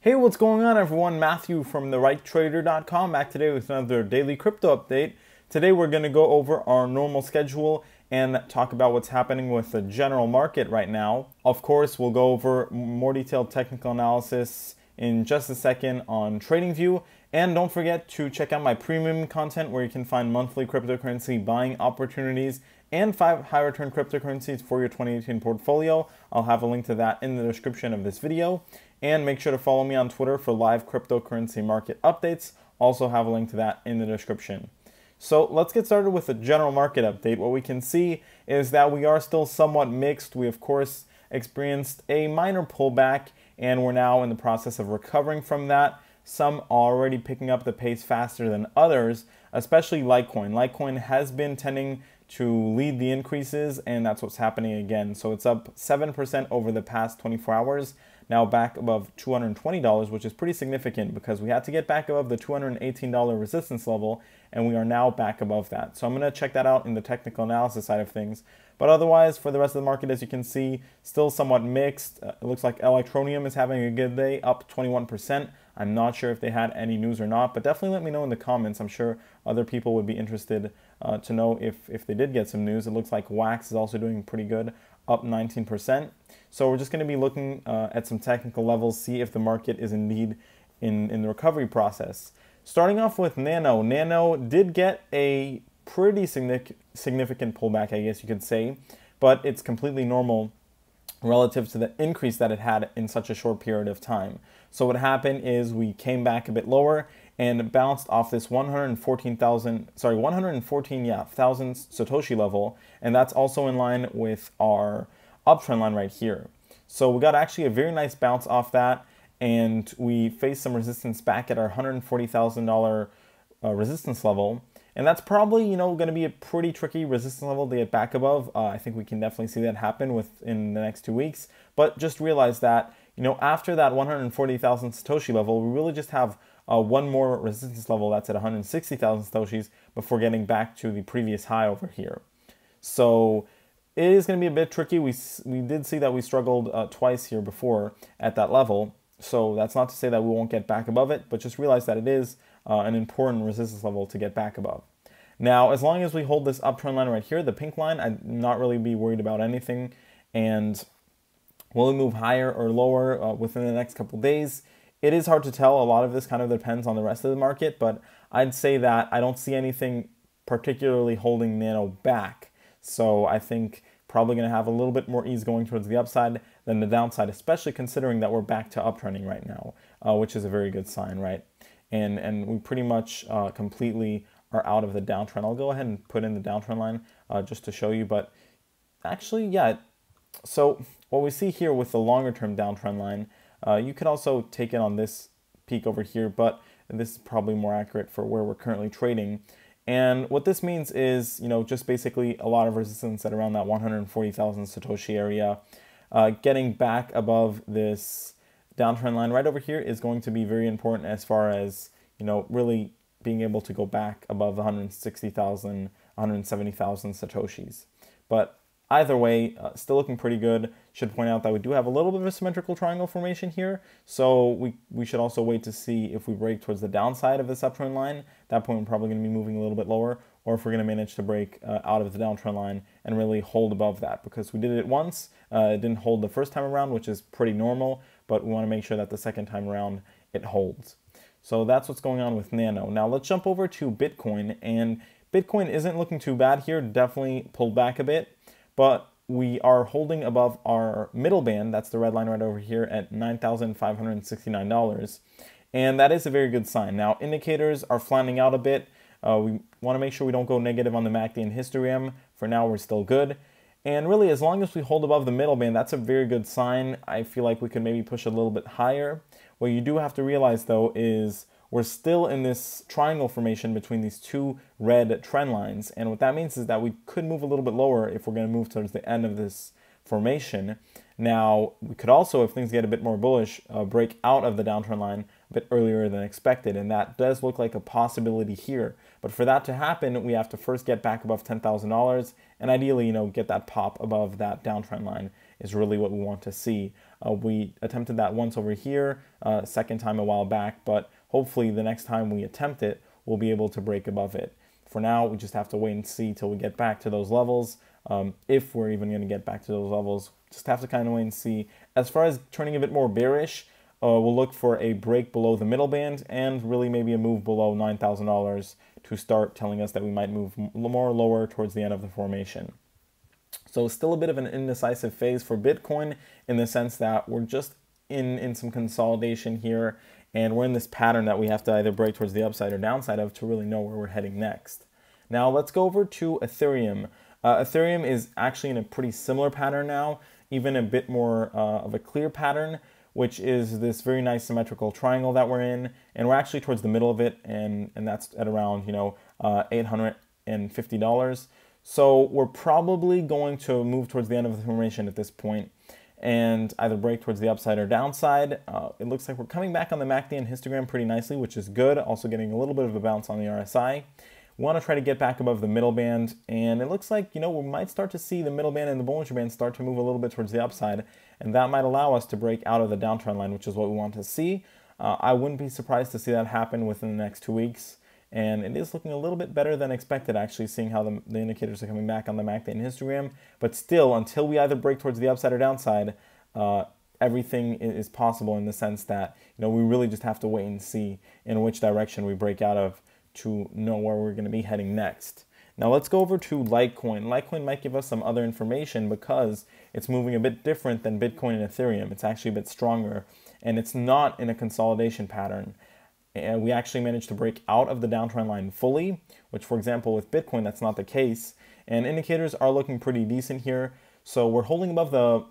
Hey, what's going on everyone? Matthew from thelitetrader.com back today with another daily crypto update. Today we're going to go over our normal schedule and talk about what's happening with the general market right now. Of course, we'll go over more detailed technical analysis in just a second on TradingView. And don't forget to check out my premium content where you can find monthly cryptocurrency buying opportunities and 5 high return cryptocurrencies for your 2018 portfolio. I'll have a link to that in the description of this video. And make sure to follow me on Twitter for live cryptocurrency market updates. Also have a link to that in the description. So let's get started with the general market update. What we can see is that we are still somewhat mixed. We of course experienced a minor pullback and we're now in the process of recovering from that. Some are already picking up the pace faster than others, especially LITECOIN. LITECOIN has been tending to lead the increases, and that's what's happening again. So it's up 7% over the past 24 hours, now back above $220, which is pretty significant because we had to get back above the $218 resistance level, and we are now back above that. So I'm going to check that out in the technical analysis side of things. But otherwise, for the rest of the market, as you can see, still somewhat mixed. It looks like Electroneum is having a good day, up 21%. I'm not sure if they had any news or not, but definitely let me know in the comments. I'm sure other people would be interested to know if they did get some news. It looks like Wax is also doing pretty good, up 19%. So we're just going to be looking at some technical levels, see if the market is indeed in the recovery process. Starting off with Nano. Nano did get a pretty significant pullback, I guess you could say, but it's completely normal relative to the increase that it had in such a short period of time. So what happened is we came back a bit lower and bounced off this 114,000 Satoshi level, and that's also in line with our uptrend line right here. So we got actually a very nice bounce off that, and we faced some resistance back at our $140,000 resistance level. And that's probably, going to be a pretty tricky resistance level to get back above. I think we can definitely see that happen within the next 2 weeks. But just realize that, after that 140,000 Satoshi level, we really just have one more resistance level that's at 160,000 Satoshis before getting back to the previous high over here. So it is going to be a bit tricky. We did see that we struggled twice here before at that level. So that's not to say that we won't get back above it, but just realize that it is an important resistance level to get back above. Now, as long as we hold this uptrend line right here, the pink line, I'd not really be worried about anything. And will it move higher or lower within the next couple days? It is hard to tell. A lot of this kind of depends on the rest of the market, but I'd say that I don't see anything particularly holding Nano back. So I think probably going to have a little bit more ease going towards the upside than the downside, especially considering that we're back to uptrending right now, which is a very good sign, right? And we pretty much completely are out of the downtrend. I'll go ahead and put in the downtrend line just to show you, but actually, yeah. So what we see here with the longer term downtrend line, you could also take it on this peak over here, but this is probably more accurate for where we're currently trading. And what this means is, just basically a lot of resistance at around that 140,000 Satoshi area. Getting back above this downtrend line right over here is going to be very important as far as, really being able to go back above 160,000, 170,000 Satoshis. But either way, still looking pretty good. Should point out that we do have a little bit of a symmetrical triangle formation here. So we should also wait to see if we break towards the downside of this uptrend line. At that point, we're probably going to be moving a little bit lower, or if we're going to manage to break out of the downtrend line and really hold above that, because we did it once. It didn't hold the first time around, which is pretty normal, but we want to make sure that the second time around it holds. So that's what's going on with Nano. Now let's jump over to Bitcoin, and Bitcoin isn't looking too bad here, definitely pulled back a bit, but we are holding above our middle band, that's the red line right over here, at $9,569, and that is a very good sign. Now indicators are flattening out a bit. We want to make sure we don't go negative on the MACD and histogram. For now, we're still good. And really, as long as we hold above the middle band, that's a very good sign. I feel like we could maybe push a little bit higher. What you do have to realize, though, is we're still in this triangle formation between these two red trend lines. And what that means is that we could move a little bit lower if we're going to move towards the end of this formation. Now, we could also, if things get a bit more bullish, break out of the downtrend line a bit earlier than expected, and that does look like a possibility here. But for that to happen, we have to first get back above $10,000, and ideally, get that pop above that downtrend line is really what we want to see. We attempted that once over here, second time a while back, but hopefully the next time we attempt it, we'll be able to break above it. For now, we just have to wait and see till we get back to those levels. If we're even going to get back to those levels, just have to kind of wait and see. As far as turning a bit more bearish, we'll look for a break below the middle band and really maybe a move below $9,000 to start telling us that we might move more lower towards the end of the formation. So still a bit of an indecisive phase for Bitcoin in the sense that we're just in some consolidation here, and we're in this pattern that we have to either break towards the upside or downside of to really know where we're heading next. Now let's go over to Ethereum. Ethereum is actually in a pretty similar pattern now, even a bit more of a clear pattern, which is this very nice symmetrical triangle that we're in, and we're actually towards the middle of it, and that's at around $850. So we're probably going to move towards the end of the formation at this point and either break towards the upside or downside. It looks like we're coming back on the MACD and histogram pretty nicely, which is good. Also getting a little bit of a bounce on the RSI. We want to try to get back above the middle band, and it looks like, we might start to see the middle band and the Bollinger Band start to move a little bit towards the upside, and that might allow us to break out of the downtrend line, which is what we want to see. I wouldn't be surprised to see that happen within the next 2 weeks. And it is looking a little bit better than expected, actually, seeing how the indicators are coming back on the MACD and histogram. But still, until we either break towards the upside or downside, everything is possible in the sense that, we really just have to wait and see in which direction we break out of to know where we're going to be heading next. Now let's go over to Litecoin. Litecoin might give us some other information because it's moving a bit different than Bitcoin and Ethereum. It's actually a bit stronger, and it's not in a consolidation pattern. And we actually managed to break out of the downtrend line fully, which, for example, with Bitcoin, that's not the case. And indicators are looking pretty decent here. So we're holding above the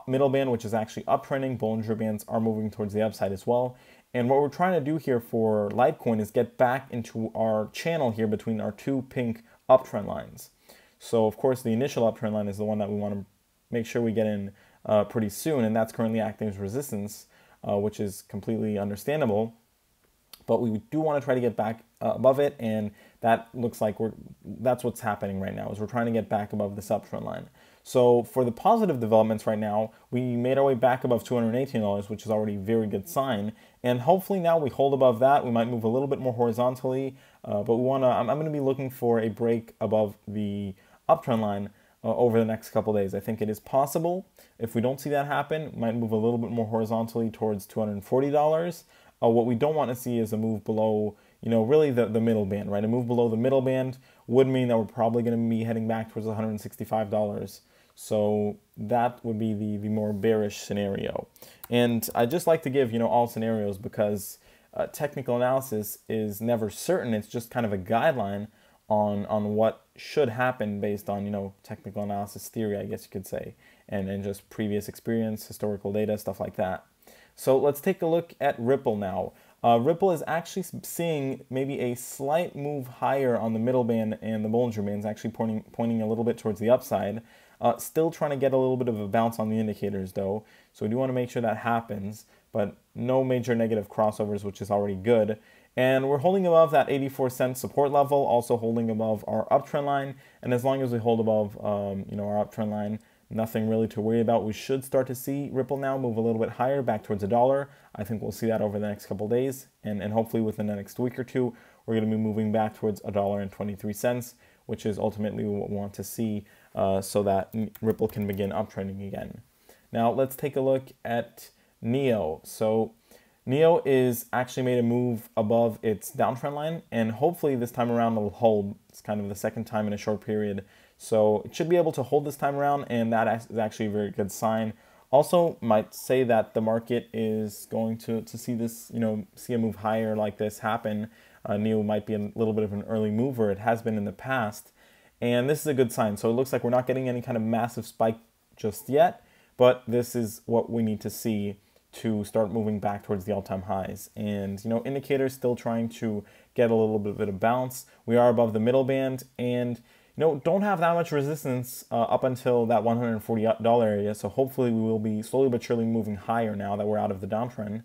middle band, which is actually uptrending. Bollinger Bands are moving towards the upside as well. And what we're trying to do here for Litecoin is get back into our channel here between our two pink uptrend lines. So, of course, the initial uptrend line is the one that we want to make sure we get in pretty soon, and that's currently acting as resistance, which is completely understandable. But we do want to try to get back above it, and that looks like that's what's happening right now, is we're trying to get back above this uptrend line. So for the positive developments right now, we made our way back above $218, which is already a very good sign. And hopefully now we hold above that. We might move a little bit more horizontally, but I'm going to be looking for a break above the uptrend line over the next couple days. I think it is possible. If we don't see that happen, we might move a little bit more horizontally towards $240. What we don't want to see is a move below, really the middle band, right? A move below the middle band would mean that we're probably going to be heading back towards $165. So that would be the more bearish scenario. And I just like to give, all scenarios because technical analysis is never certain. It's just kind of a guideline on what should happen based on, technical analysis theory, I guess you could say, and just previous experience, historical data, stuff like that. So let's take a look at Ripple now. Ripple is actually seeing maybe a slight move higher on the middle band, and the Bollinger Bands actually pointing a little bit towards the upside. Still trying to get a little bit of a bounce on the indicators though, so we do want to make sure that happens, but no major negative crossovers, which is already good. And we're holding above that 84-cent support level, also holding above our uptrend line, and as long as we hold above our uptrend line, nothing really to worry about. We should start to see Ripple now move a little bit higher back towards $1. I think we'll see that over the next couple days, and hopefully within the next week or two, we're going to be moving back towards $1.23, which is ultimately what we want to see so that Ripple can begin uptrending again. Now let's take a look at NEO. So NEO is actually made a move above its downtrend line, and hopefully this time around it'll hold. It's kind of the second time in a short period. So it should be able to hold this time around, and that is actually a very good sign. Also, might say that the market is going to see this, see a move higher like this happen. NEO might be a little bit of an early mover. It has been in the past, and this is a good sign. So it looks like we're not getting any kind of massive spike just yet, but this is what we need to see to start moving back towards the all-time highs. And, indicators still trying to get a little bit of bounce. We are above the middle band, and don't have that much resistance up until that $140 area. So hopefully we will be slowly but surely moving higher now that we're out of the downtrend.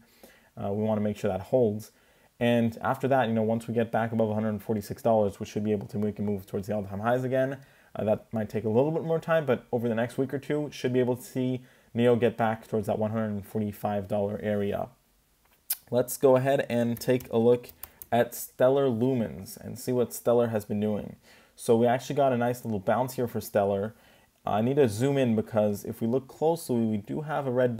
We want to make sure that holds. And after that, once we get back above $146, we should be able to make a move towards the all-time highs again. That might take a little bit more time, but over the next week or two, should be able to see NEO get back towards that $145 area. Let's go ahead and take a look at Stellar Lumens and see what Stellar has been doing. So we actually got a nice little bounce here for Stellar. I need to zoom in because if we look closely, we do have a red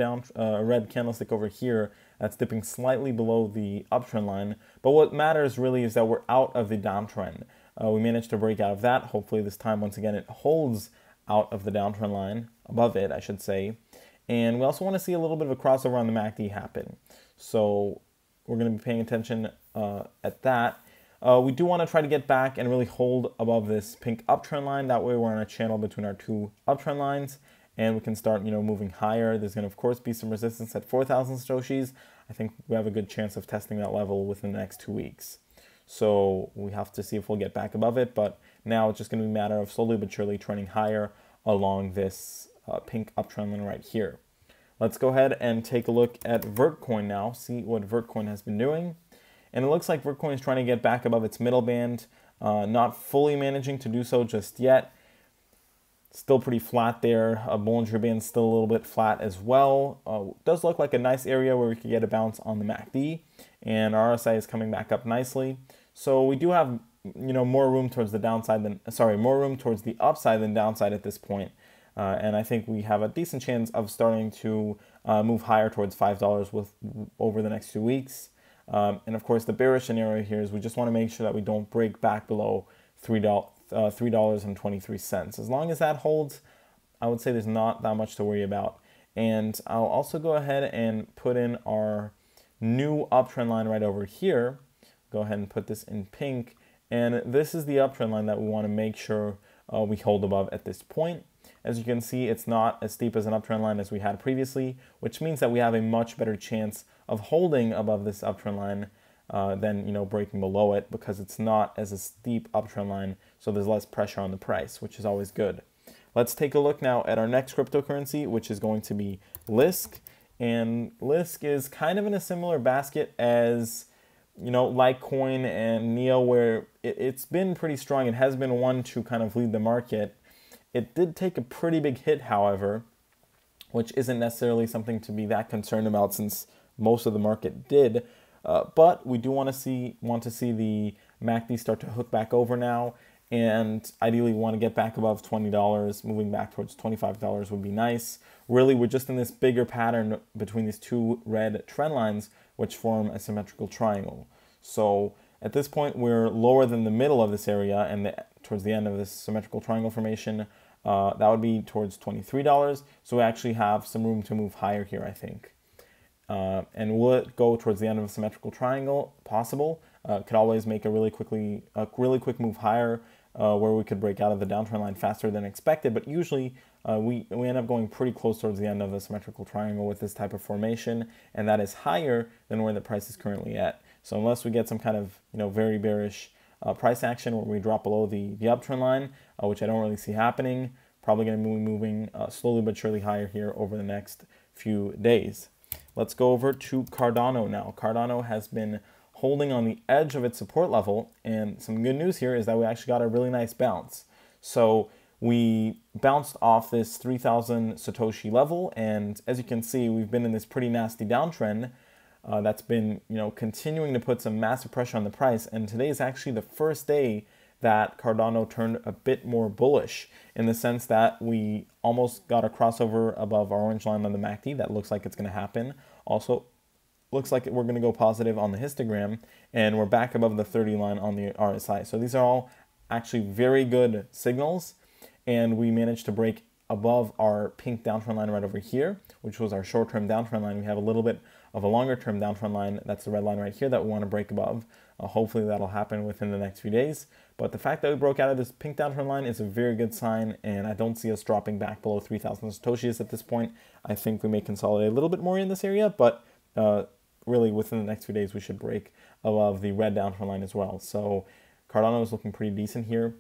candlestick over here that's dipping slightly below the uptrend line. But what matters really is that we're out of the downtrend. We managed to break out of that. Hopefully this time, once again, it holds out of the downtrend line, above it, I should say. And we also want to see a little bit of a crossover on the MACD happen. So we're going to be paying attention at that. We do want to try to get back and really hold above this pink uptrend line. That way we're on a channel between our two uptrend lines and we can start, moving higher. There's going to, of course, be some resistance at 4,000 Satoshis. I think we have a good chance of testing that level within the next 2 weeks. So we have to see if we'll get back above it. But now it's just going to be a matter of slowly but surely trending higher along this pink uptrend line right here. Let's go ahead and take a look at Vertcoin now, see what Vertcoin has been doing. And it looks like Vertcoin is trying to get back above its middle band, not fully managing to do so just yet. Still pretty flat there. Bollinger Band still a little bit flat as well. Does look like a nice area where we could get a bounce on the MACD, and our RSI is coming back up nicely. So we do have, more room towards the downside than, more room towards the upside than downside at this point. And I think we have a decent chance of starting to move higher towards $5 over the next 2 weeks. And of course, the bearish scenario here is we just want to make sure that we don't break back below $3.23. As long as that holds, I would say there's not that much to worry about. And I'll also go ahead and put in our new uptrend line right over here. Go ahead and put this in pink. And this is the uptrend line that we want to make sure we hold above at this point. As you can see, it's not as steep as an uptrend line as we had previously, which means that we have a much better chance of holding above this uptrend line than breaking below it, because it's not as a steep uptrend line, so there's less pressure on the price, which is always good. Let's take a look now at our next cryptocurrency, which is going to be LISC. And LISC is kind of in a similar basket as LITECOIN and NEO, where it's been pretty strong. It has been one to kind of lead the market. It did take a pretty big hit, however, which isn't necessarily something to be that concerned about since most of the market did. But we do want to see the MACD start to hook back over now, and ideally want to get back above $20. Moving back towards $25 would be nice. Really, we're just in this bigger pattern between these two red trend lines, which form a symmetrical triangle. So at this point, we're lower than the middle of this area, and towards the end of this symmetrical triangle formation, that would be towards $23. So we actually have some room to move higher here, I think. And will it go towards the end of a symmetrical triangle? Possible. Could always make a really quick move higher, where we could break out of the downtrend line faster than expected. But usually we end up going pretty close towards the end of the symmetrical triangle with this type of formation, and that is higher than where the price is currently at. So unless we get some kind of very bearish price action where we drop below the uptrend line, which I don't really see happening, probably going to be moving slowly but surely higher here over the next few days. Let's go over to Cardano now. Cardano has been holding on the edge of its support level, and some good news here is that we actually got a really nice bounce. So we bounced off this 3,000 Satoshi level, and as you can see, we've been in this pretty nasty downtrend that's been continuing to put some massive pressure on the price. And today is actually the first day that Cardano turned a bit more bullish, in the sense that we almost got a crossover above our orange line on the MACD. That looks like it's going to happen. Also, looks like we're going to go positive on the histogram, and we're back above the 30 line on the RSI. So these are all actually very good signals, and we managed to break above our pink downtrend line right over here, which was our short-term downtrend line. We have a little bit of a longer-term downtrend line, that's the red line right here, that we want to break above. Hopefully that'll happen within the next few days. But the fact that we broke out of this pink downtrend line is a very good sign, and I don't see us dropping back below 3,000 Satoshis at this point. I think we may consolidate a little bit more in this area, but really within the next few days we should break above the red downtrend line as well. So Cardano is looking pretty decent here.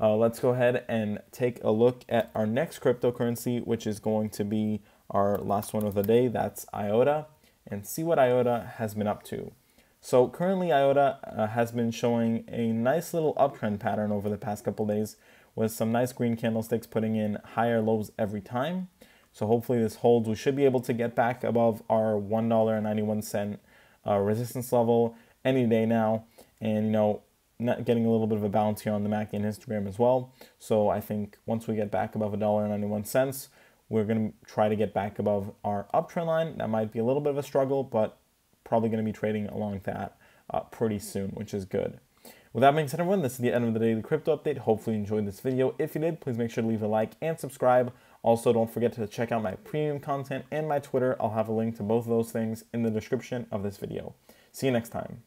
Let's go ahead and take a look at our next cryptocurrency, which is going to be our last one of the day. That's IOTA, and see what IOTA has been up to. So currently IOTA has been showing a nice little uptrend pattern over the past couple days, with some nice green candlesticks putting in higher lows every time. So hopefully this holds. We should be able to get back above our $1.91 resistance level any day now. And, you know, not getting a little bit of a bounce here on the MACD and histogram as well. So I think once we get back above $1.91, we're going to try to get back above our uptrend line. That might be a little bit of a struggle, but probably going to be trading along that pretty soon, which is good. With that being said, everyone, this is the end of the daily crypto update. Hopefully you enjoyed this video. If you did, please make sure to leave a like and subscribe. Also, don't forget to check out my premium content and my Twitter. I'll have a link to both of those things in the description of this video. See you next time.